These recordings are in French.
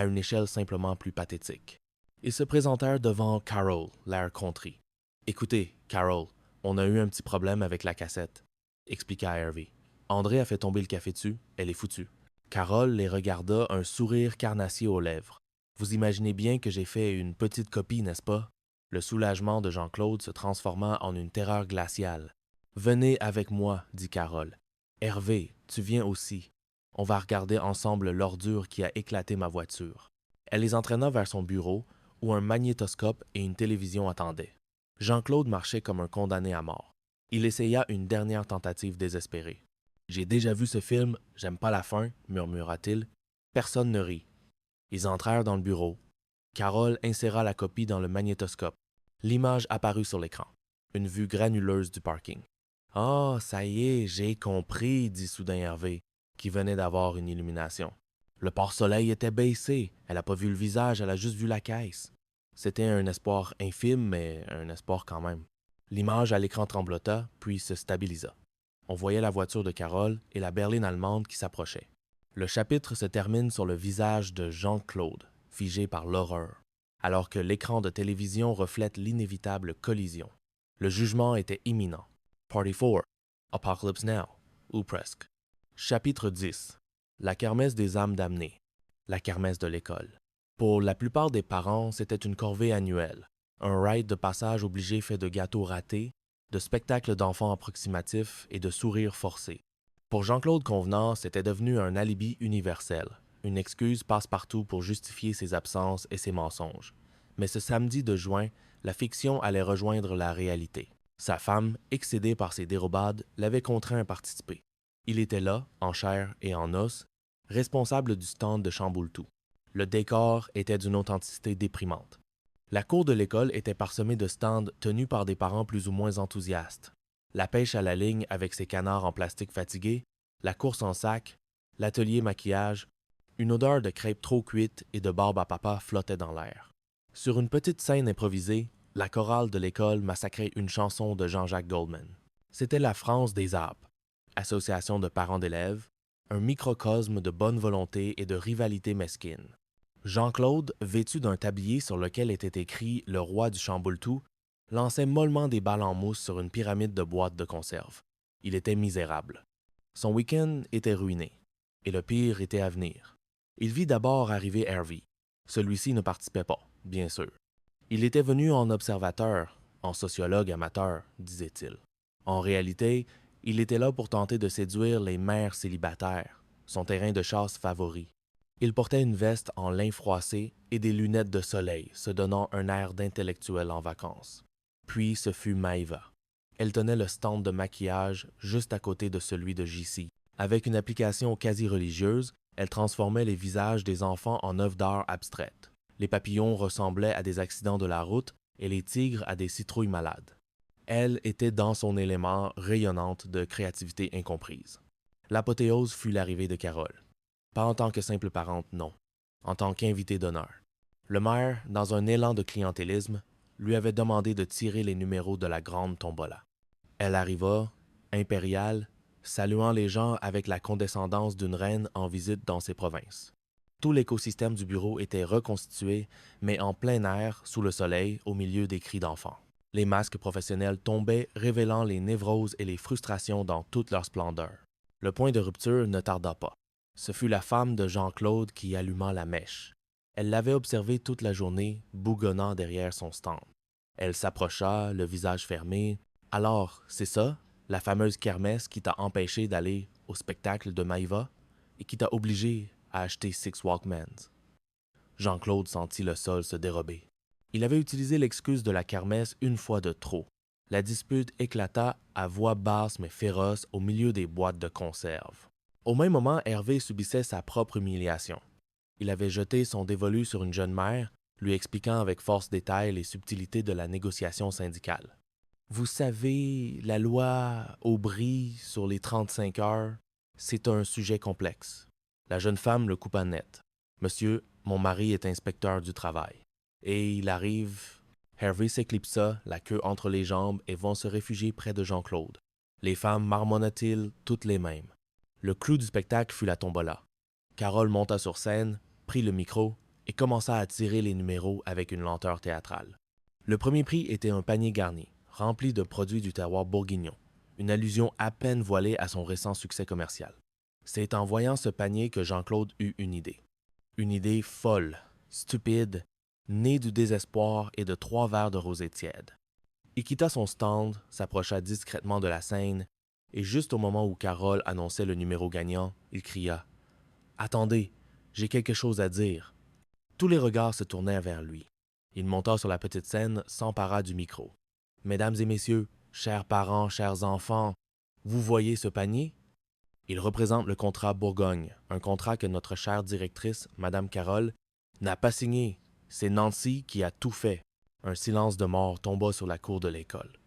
à une échelle simplement plus pathétique. Ils se présentèrent devant Carol, l'air contrit. « Écoutez, Carol, on a eu un petit problème avec la cassette, » expliqua Hervé. « André a fait tomber le café dessus, elle est foutue. » Carol les regarda, un sourire carnassier aux lèvres. « Vous imaginez bien que j'ai fait une petite copie, n'est-ce pas? » Le soulagement de Jean-Claude se transforma en une terreur glaciale. « Venez avec moi, dit Carol. Hervé, tu viens aussi. On va regarder ensemble l'ordure qui a éclaté ma voiture. » Elle les entraîna vers son bureau, où un magnétoscope et une télévision attendaient. Jean-Claude marchait comme un condamné à mort. Il essaya une dernière tentative désespérée. « J'ai déjà vu ce film, j'aime pas la fin, murmura-t-il. Personne ne rit. » Ils entrèrent dans le bureau. Carole inséra la copie dans le magnétoscope. L'image apparut sur l'écran. Une vue granuleuse du parking. « Ah, ça y est, j'ai compris, dit soudain Hervé, qui venait d'avoir une illumination. Le pare-soleil était baissé, elle n'a pas vu le visage, elle a juste vu la caisse. » C'était un espoir infime, mais un espoir quand même. L'image à l'écran tremblota, puis se stabilisa. On voyait la voiture de Carole et la berline allemande qui s'approchait. Le chapitre se termine sur le visage de Jean-Claude, figé par l'horreur, alors que l'écran de télévision reflète l'inévitable collision. Le jugement était imminent. Party 4, Apocalypse Now, ou presque. Chapitre 10. La kermesse des âmes damnées. La kermesse de l'école. Pour la plupart des parents, c'était une corvée annuelle. Un rite de passage obligé fait de gâteaux ratés, de spectacles d'enfants approximatifs et de sourires forcés. Pour Jean-Claude Convenant, c'était devenu un alibi universel, une excuse passe-partout pour justifier ses absences et ses mensonges. Mais ce samedi de juin, la fiction allait rejoindre la réalité. Sa femme, excédée par ses dérobades, l'avait contraint à participer. Il était là, en chair et en os, responsable du stand de Chamboultou. Le décor était d'une authenticité déprimante. La cour de l'école était parsemée de stands tenus par des parents plus ou moins enthousiastes. La pêche à la ligne avec ses canards en plastique fatigués, la course en sac, l'atelier maquillage, une odeur de crêpes trop cuites et de barbe à papa flottait dans l'air. Sur une petite scène improvisée, la chorale de l'école massacrait une chanson de Jean-Jacques Goldman. C'était la France des AP, association de parents d'élèves, un microcosme de bonne volonté et de rivalité mesquine. Jean-Claude, vêtu d'un tablier sur lequel était écrit « Le roi du Chamboultou », lançait mollement des balles en mousse sur une pyramide de boîtes de conserve. Il était misérable. Son week-end était ruiné, et le pire était à venir. Il vit d'abord arriver Hervey. Celui-ci ne participait pas, bien sûr. Il était venu en observateur, en sociologue amateur, disait-il. En réalité, il était là pour tenter de séduire les mères célibataires, son terrain de chasse favori. Il portait une veste en lin froissé et des lunettes de soleil, se donnant un air d'intellectuel en vacances. Puis ce fut Maëva. Elle tenait le stand de maquillage juste à côté de celui de JC. Avec une application quasi religieuse, elle transformait les visages des enfants en œuvres d'art abstraites. Les papillons ressemblaient à des accidents de la route et les tigres à des citrouilles malades. Elle était dans son élément, rayonnante de créativité incomprise. L'apothéose fut l'arrivée de Carole. Pas en tant que simple parente, non. En tant qu'invitée d'honneur. Le maire, dans un élan de clientélisme, lui avait demandé de tirer les numéros de la grande tombola. Elle arriva, impériale, saluant les gens avec la condescendance d'une reine en visite dans ses provinces. Tout l'écosystème du bureau était reconstitué, mais en plein air, sous le soleil, au milieu des cris d'enfants. Les masques professionnels tombaient, révélant les névroses et les frustrations dans toute leur splendeur. Le point de rupture ne tarda pas. Ce fut la femme de Jean-Claude qui alluma la mèche. Elle l'avait observé toute la journée, bougonnant derrière son stand. Elle s'approcha, le visage fermé. « Alors, c'est ça, la fameuse kermesse qui t'a empêché d'aller au spectacle de Maëva et qui t'a obligé à acheter 6 Walkmans. » Jean-Claude sentit le sol se dérober. Il avait utilisé l'excuse de la kermesse une fois de trop. La dispute éclata à voix basse mais féroce au milieu des boîtes de conserve. Au même moment, Hervé subissait sa propre humiliation. Il avait jeté son dévolu sur une jeune mère, lui expliquant avec force détail les subtilités de la négociation syndicale. « Vous savez, la loi Aubry sur les 35 heures, c'est un sujet complexe. » La jeune femme le coupa net. « Monsieur, mon mari est inspecteur du travail. Et il arrive... » Hervé s'éclipsa, la queue entre les jambes, et vont se réfugier près de Jean-Claude. Les femmes marmonna-t-il toutes les mêmes. Le clou du spectacle fut la tombola. Carole monta sur scène, prit le micro et commença à tirer les numéros avec une lenteur théâtrale. Le premier prix était un panier garni, rempli de produits du terroir bourguignon, une allusion à peine voilée à son récent succès commercial. C'est en voyant ce panier que Jean-Claude eut une idée. Une idée folle, stupide, née du désespoir et de 3 verres de rosée tiède. Il quitta son stand, s'approcha discrètement de la scène, et juste au moment où Carole annonçait le numéro gagnant, il cria « Attendez, j'ai quelque chose à dire ». Tous les regards se tournèrent vers lui. Il monta sur la petite scène, s'empara du micro. « Mesdames et messieurs, chers parents, chers enfants, vous voyez ce panier? Il représente le contrat Bourgogne, un contrat que notre chère directrice, Madame Carole, n'a pas signé. C'est Nancy qui a tout fait. » Un silence de mort tomba sur la cour de l'école.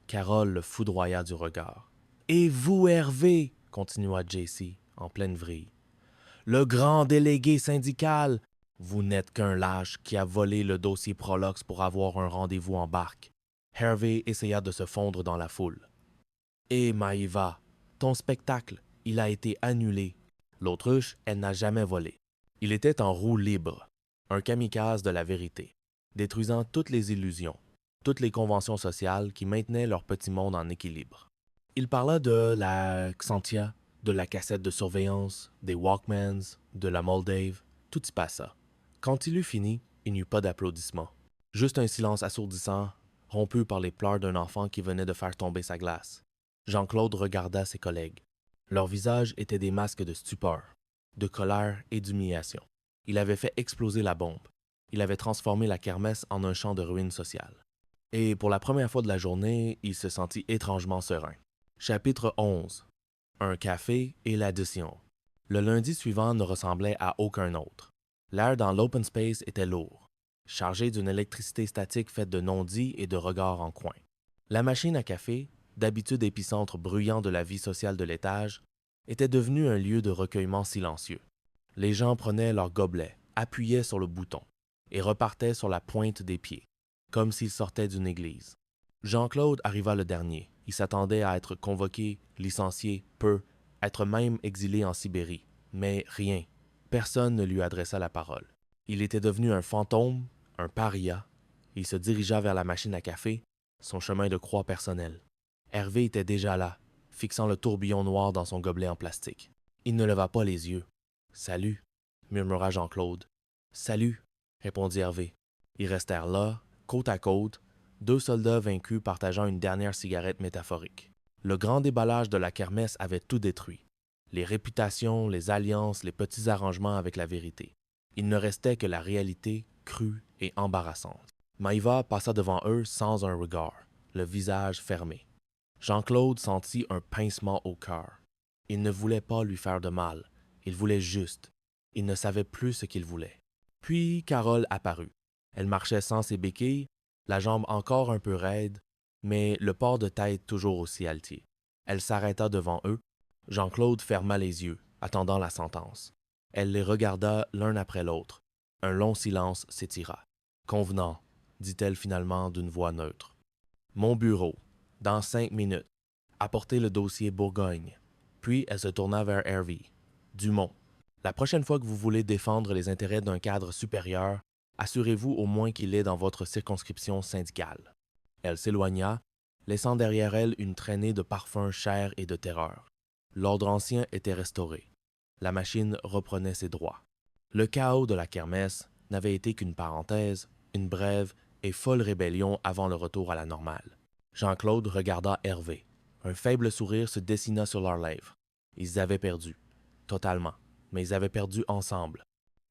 Carole le foudroya du regard. « Et vous, Hervé, » continua JC, en pleine vrille, « le grand délégué syndical, vous n'êtes qu'un lâche qui a volé le dossier Prolox pour avoir un rendez-vous en barque. » Hervé essaya de se fondre dans la foule. « Et Maïva, ton spectacle, il a été annulé. L'autruche, elle n'a jamais volé. » Il était en roue libre, un kamikaze de la vérité, détruisant toutes les illusions, toutes les conventions sociales qui maintenaient leur petit monde en équilibre. Il parla de la Xantia, de la cassette de surveillance, des Walkmans, de la Moldave, tout y passa. Quand il eut fini, il n'y eut pas d'applaudissements. Juste un silence assourdissant, rompu par les pleurs d'un enfant qui venait de faire tomber sa glace. Jean-Claude regarda ses collègues. Leurs visages étaient des masques de stupeur, de colère et d'humiliation. Il avait fait exploser la bombe. Il avait transformé la kermesse en un champ de ruines sociales. Et pour la première fois de la journée, il se sentit étrangement serein. Chapitre 11. Un café et l'addition. Le lundi suivant ne ressemblait à aucun autre. L'air dans l'open space était lourd, chargé d'une électricité statique faite de non-dits et de regards en coin. La machine à café, d'habitude épicentre bruyant de la vie sociale de l'étage, était devenue un lieu de recueillement silencieux. Les gens prenaient leurs gobelets, appuyaient sur le bouton et repartaient sur la pointe des pieds, comme s'ils sortaient d'une église. Jean-Claude arriva le dernier. Il s'attendait à être convoqué, licencié, être même exilé en Sibérie. Mais rien. Personne ne lui adressa la parole. Il était devenu un fantôme, un paria. Il se dirigea vers la machine à café, son chemin de croix personnel. Hervé était déjà là, fixant le tourbillon noir dans son gobelet en plastique. Il ne leva pas les yeux. « Salut » murmura Jean-Claude. « Salut » répondit Hervé. Ils restèrent là, côte à côte, 2 soldats vaincus partageant une dernière cigarette métaphorique. Le grand déballage de la kermesse avait tout détruit. Les réputations, les alliances, les petits arrangements avec la vérité. Il ne restait que la réalité crue et embarrassante. Maïva passa devant eux sans un regard, le visage fermé. Jean-Claude sentit un pincement au cœur. Il ne voulait pas lui faire de mal, il voulait juste. Il ne savait plus ce qu'il voulait. Puis Carole apparut. Elle marchait sans ses béquilles, la jambe encore un peu raide, mais le port de tête toujours aussi altier. Elle s'arrêta devant eux. Jean-Claude ferma les yeux, attendant la sentence. Elle les regarda l'un après l'autre. Un long silence s'étira. « Convenant », dit-elle finalement d'une voix neutre. « Mon bureau, dans 5 minutes. Apportez le dossier Bourgogne. » Puis elle se tourna vers Hervé. « Dumont, la prochaine fois que vous voulez défendre les intérêts d'un cadre supérieur, assurez-vous au moins qu'il est dans votre circonscription syndicale. » Elle s'éloigna, laissant derrière elle une traînée de parfums chers et de terreur. L'ordre ancien était restauré. La machine reprenait ses droits. Le chaos de la kermesse n'avait été qu'une parenthèse, une brève et folle rébellion avant le retour à la normale. Jean-Claude regarda Hervé. Un faible sourire se dessina sur leurs lèvres. Ils avaient perdu. Totalement. Mais ils avaient perdu ensemble.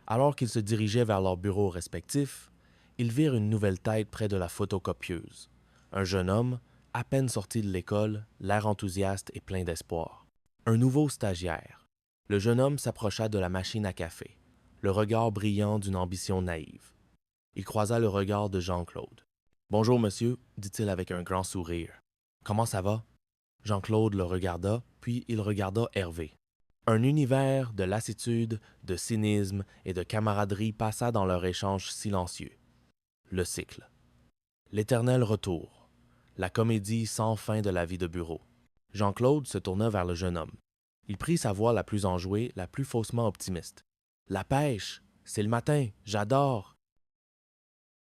Alors qu'ils se dirigeaient vers leurs bureaux respectifs, ils virent une nouvelle tête près de la photocopieuse. Un jeune homme, à peine sorti de l'école, l'air enthousiaste et plein d'espoir. Un nouveau stagiaire. Le jeune homme s'approcha de la machine à café, le regard brillant d'une ambition naïve. Il croisa le regard de Jean-Claude. « Bonjour, monsieur, » dit-il avec un grand sourire. « Comment ça va? » Jean-Claude le regarda, puis il regarda Hervé. Un univers de lassitude, de cynisme et de camaraderie passa dans leur échange silencieux. Le cycle. L'éternel retour. La comédie sans fin de la vie de bureau. Jean-Claude se tourna vers le jeune homme. Il prit sa voix la plus enjouée, la plus faussement optimiste. « La pêche, C'est le matin, j'adore.